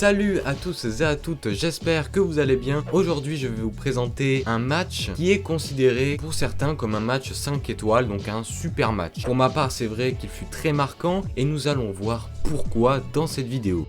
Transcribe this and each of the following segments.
Salut à tous et à toutes, j'espère que vous allez bien. Aujourd'hui je vais vous présenter un match qui est considéré pour certains comme un match 5 étoiles, donc un super match. Pour ma part c'est vrai qu'il fut très marquant et nous allons voir pourquoi dans cette vidéo.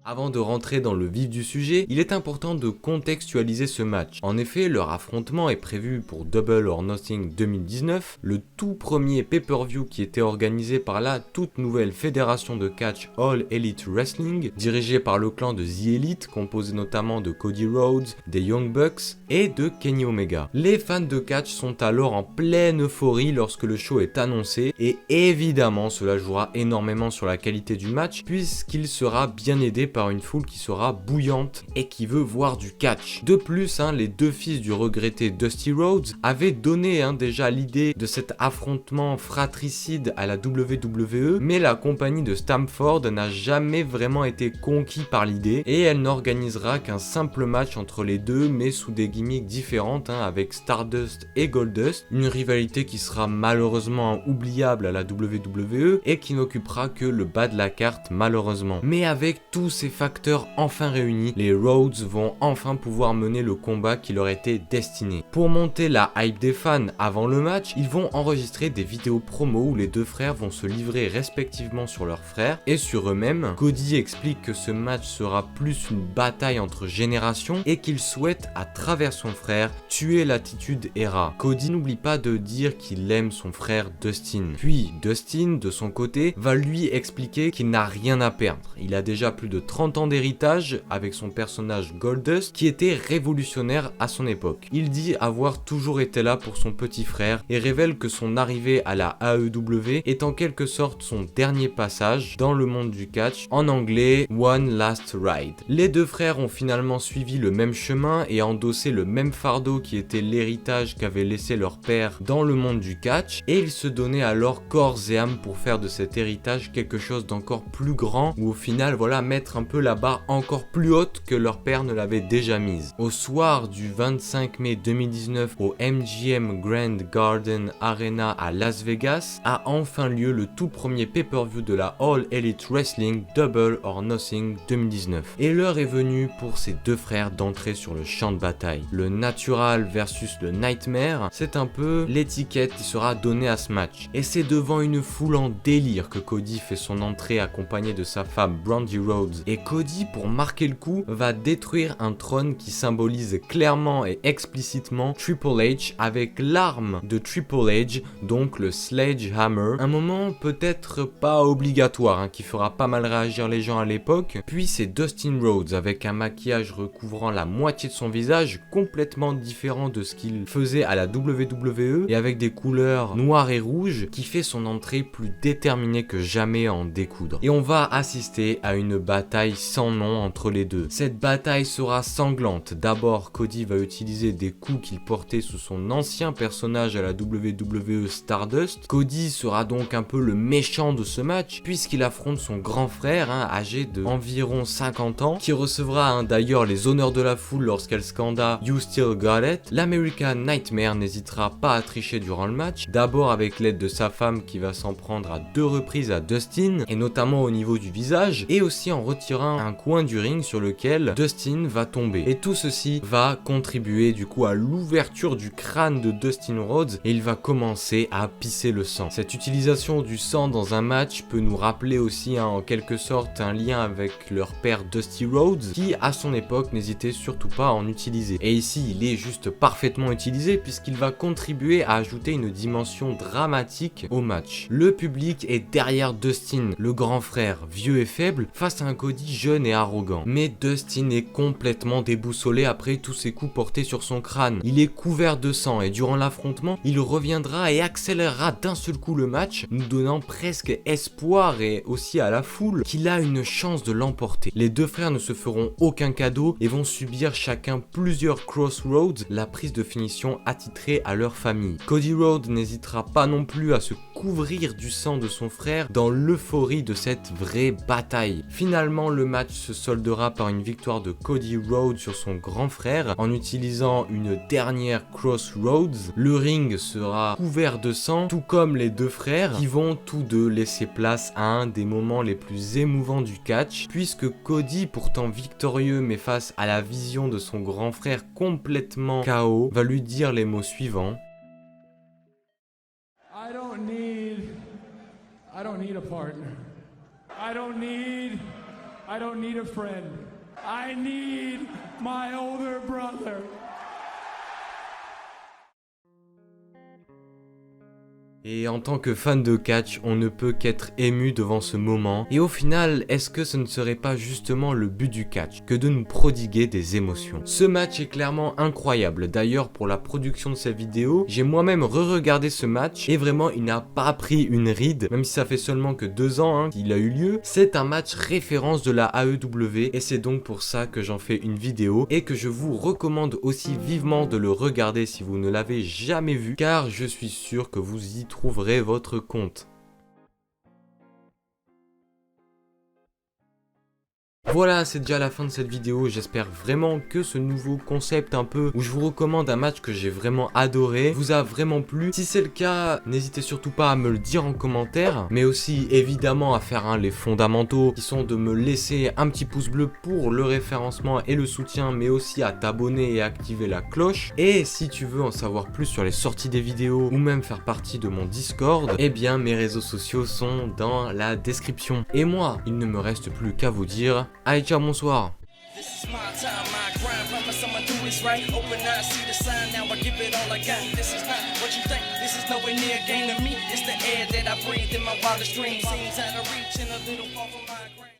Avant de rentrer dans le vif du sujet, il est important de contextualiser ce match. En effet, leur affrontement est prévu pour Double or Nothing 2019, le tout premier pay-per-view qui était organisé par la toute nouvelle fédération de catch All Elite Wrestling, dirigée par le clan de The Elite, composé notamment de Cody Rhodes, des Young Bucks et de Kenny Omega. Les fans de catch sont alors en pleine euphorie lorsque le show est annoncé, et évidemment cela jouera énormément sur la qualité du match, puisqu'il sera bien aidé par une foule qui sera bouillante et qui veut voir du catch. De plus, les deux fils du regretté Dusty Rhodes avaient donné déjà l'idée de cet affrontement fratricide à la WWE, mais la compagnie de Stamford n'a jamais vraiment été conquis par l'idée et elle n'organisera qu'un simple match entre les deux, mais sous des gimmicks différentes avec Stardust et Goldust, une rivalité qui sera malheureusement oubliable à la WWE et qui n'occupera que le bas de la carte malheureusement. Mais avec tous ces facteurs enfin réunis, les Rhodes vont enfin pouvoir mener le combat qui leur était destiné. Pour monter la hype des fans avant le match, ils vont enregistrer des vidéos promo où les deux frères vont se livrer respectivement sur leurs frères et sur eux-mêmes. Cody explique que ce match sera plus une bataille entre générations et qu'il souhaite, à travers son frère, tuer l'attitude Era. Cody n'oublie pas de dire qu'il aime son frère Dustin. Puis Dustin, de son côté, va lui expliquer qu'il n'a rien à perdre. Il a déjà plus de 30 ans d'héritage avec son personnage Goldust qui était révolutionnaire à son époque. Il dit avoir toujours été là pour son petit frère et révèle que son arrivée à la AEW est en quelque sorte son dernier passage dans le monde du catch, en anglais One Last Ride. Les deux frères ont finalement suivi le même chemin et endossé le même fardeau qui était l'héritage qu'avait laissé leur père dans le monde du catch, et ils se donnaient alors corps et âme pour faire de cet héritage quelque chose d'encore plus grand, ou au final mettre un peu la barre encore plus haute que leur père ne l'avait déjà mise. Au soir du 25 mai 2019 au MGM Grand Garden Arena à Las Vegas a enfin lieu le tout premier pay-per-view de la All Elite Wrestling Double or Nothing 2019. Et l'heure est venue pour ces deux frères d'entrer sur le champ de bataille. Le Natural versus le Nightmare, c'est un peu l'étiquette qui sera donnée à ce match. Et c'est devant une foule en délire que Cody fait son entrée accompagné de sa femme Brandi Rhodes. Et Cody, pour marquer le coup, va détruire un trône qui symbolise clairement et explicitement Triple H avec l'arme de Triple H, donc le Sledgehammer. Un moment peut-être pas obligatoire, qui fera pas mal réagir les gens à l'époque. Puis c'est Dustin Rhodes avec un maquillage recouvrant la moitié de son visage, complètement différent de ce qu'il faisait à la WWE, et avec des couleurs noires et rouges, qui fait son entrée plus déterminée que jamais à en découdre. Et on va assister à une bataille sans nom entre les deux. Cette bataille sera sanglante. D'abord, Cody va utiliser des coups qu'il portait sous son ancien personnage à la WWE Stardust. Cody sera donc un peu le méchant de ce match, puisqu'il affronte son grand frère, âgé de environ 50 ans, qui recevra d'ailleurs les honneurs de la foule lorsqu'elle scanda You Still Got It. L'American Nightmare n'hésitera pas à tricher durant le match, d'abord avec l'aide de sa femme qui va s'en prendre à 2 reprises à Dustin, et notamment au niveau du visage, et aussi en retirant un coin du ring sur lequel Dustin va tomber. Et tout ceci va contribuer du coup à l'ouverture du crâne de Dustin Rhodes et il va commencer à pisser le sang. Cette utilisation du sang dans un match peut nous rappeler aussi en quelque sorte un lien avec leur père Dusty Rhodes qui à son époque n'hésitait surtout pas à en utiliser. Et ici il est juste parfaitement utilisé puisqu'il va contribuer à ajouter une dimension dramatique au match. Le public est derrière Dustin, le grand frère, vieux et faible, face à un Cody jeune et arrogant. Mais Dustin est complètement déboussolé après tous ces coups portés sur son crâne. Il est couvert de sang et durant l'affrontement, il reviendra et accélérera d'un seul coup le match, nous donnant presque espoir et aussi à la foule qu'il a une chance de l'emporter. Les deux frères ne se feront aucun cadeau et vont subir chacun plusieurs crossroads, la prise de finition attitrée à leur famille. Cody Rhodes n'hésitera pas non plus à se couvrir du sang de son frère dans l'euphorie de cette vraie bataille. Finalement, Finalement, le match se soldera par une victoire de Cody Rhodes sur son grand frère en utilisant une dernière Crossroads. Le ring sera couvert de sang, tout comme les deux frères qui vont tous deux laisser place à un des moments les plus émouvants du catch, puisque Cody, pourtant victorieux mais face à la vision de son grand frère complètement KO, va lui dire les mots suivants. I don't need a partner. I don't need a friend. I need my older brother. Et en tant que fan de catch, on ne peut qu'être ému devant ce moment. Et au final, est-ce que ce ne serait pas justement le but du catch, que de nous prodiguer des émotions? Ce match est clairement incroyable. D'ailleurs, pour la production de cette vidéo, j'ai moi-même re-regardé ce match et vraiment, il n'a pas pris une ride, même si ça fait seulement que 2 ans qu'il a eu lieu. C'est un match référence de la AEW et c'est donc pour ça que j'en fais une vidéo et que je vous recommande aussi vivement de le regarder si vous ne l'avez jamais vu, car je suis sûr que vous y trouverez votre compte. Voilà, c'est déjà la fin de cette vidéo. J'espère vraiment que ce nouveau concept un peu où je vous recommande un match que j'ai vraiment adoré vous a vraiment plu. Si c'est le cas, n'hésitez surtout pas à me le dire en commentaire, mais aussi évidemment à faire les fondamentaux qui sont de me laisser un petit pouce bleu pour le référencement et le soutien, mais aussi à t'abonner et activer la cloche. Et si tu veux en savoir plus sur les sorties des vidéos ou même faire partie de mon Discord, eh bien mes réseaux sociaux sont dans la description. Et moi, il ne me reste plus qu'à vous dire allez, ciao, bonsoir. This is my time, my grind. Promise I'ma do this right. Open eyes, see the sign. Now I give it all I got. This is not what you think. This is nowhere near a game to me. It's the air that I breathe in my wildest dreams. Seems out of reach and a little far from my grave.